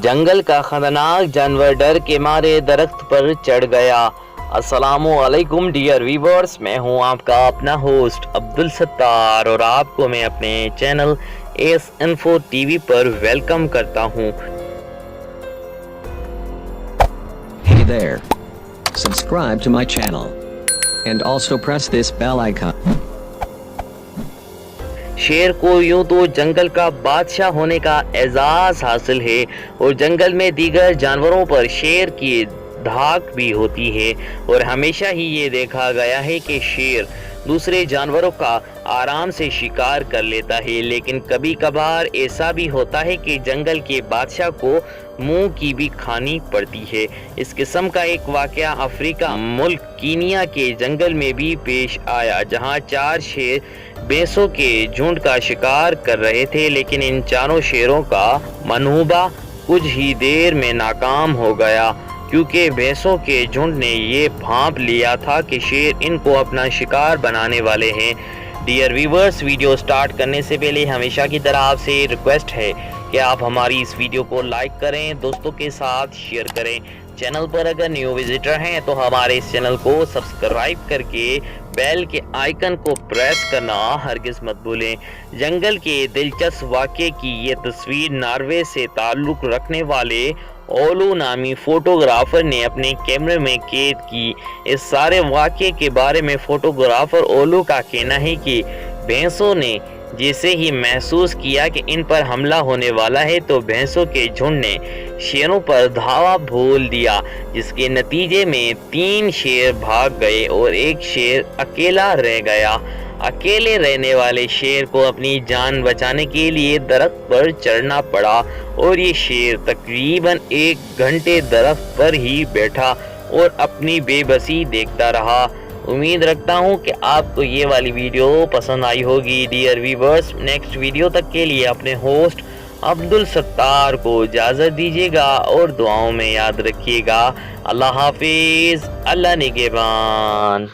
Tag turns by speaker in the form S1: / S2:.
S1: जंगल का खतरनाक जानवर डर के मारे दरख्त पर चढ़ गया। अस्सलामुअलैकुम डियर व्यूअर्स, मैं हूं आपका अपना होस्ट अब्दुल सत्तार और आपको मैं अपने चैनल एस इन्फो टीवी पर वेलकम करता हूं।
S2: Hey there. Subscribe to my channel. And also press this bell icon.
S1: शेर को यूं तो जंगल का बादशाह होने का एजाज हासिल है और जंगल में दीगर जानवरों पर शेर की धाक भी होती है और हमेशा ही ये देखा गया है कि शेर दूसरे जानवरों का आराम से शिकार कर लेता है, लेकिन कभी कभार ऐसा भी होता है कि जंगल के बादशाह को मुंह की भी खानी पड़ती है। इस किस्म का एक वाकया अफ्रीका मुल्क कीनिया के जंगल में भी पेश आया, जहां 4 शेर भैंसों के झुंड का शिकार कर रहे थे, लेकिन इन चारों शेरों का मनसूबा कुछ ही देर में नाकाम हो गया क्योंकि भैंसों के झुंड ने ये भांप लिया था कि शेर इनको अपना शिकार बनाने वाले हैं। डियर व्यूअर्स, वीडियो स्टार्ट करने से पहले हमेशा की तरह आपसे रिक्वेस्ट है कि आप हमारी इस वीडियो को लाइक करें, दोस्तों के साथ शेयर करें। चैनल पर अगर न्यू विजिटर हैं तो हमारे इस चैनल को सब्सक्राइब करके बेल के आइकन को प्रेस करना हरगिज़ मत भूलें। जंगल के दिलचस्प वाक़े की ये तस्वीर नॉर्वे से ताल्लुक़ रखने वाले ओलू नामी फोटोग्राफर ने अपने कैमरे में कैद की। इस सारे वाक़े के बारे में फोटोग्राफर ओलू का कहना है कि भैंसों ने जैसे ही महसूस किया कि इन पर हमला होने वाला है तो भैंसों के झुंड ने शेरों पर धावा बोल दिया, जिसके नतीजे में 3 शेर भाग गए और एक शेर अकेला रह गया। अकेले रहने वाले शेर को अपनी जान बचाने के लिए दरख्त पर चढ़ना पड़ा और ये शेर तकरीबन 1 घंटे दरख्त पर ही बैठा और अपनी बेबसी देखता रहा। उम्मीद रखता हूँ कि आपको ये वाली वीडियो पसंद आई होगी। डियर व्यूअर्स, नेक्स्ट वीडियो तक के लिए अपने होस्ट अब्दुल सत्तार को इजाज़त दीजिएगा और दुआओं में याद रखिएगा। अल्लाह हाफिज़, अल्लाह निगहबान।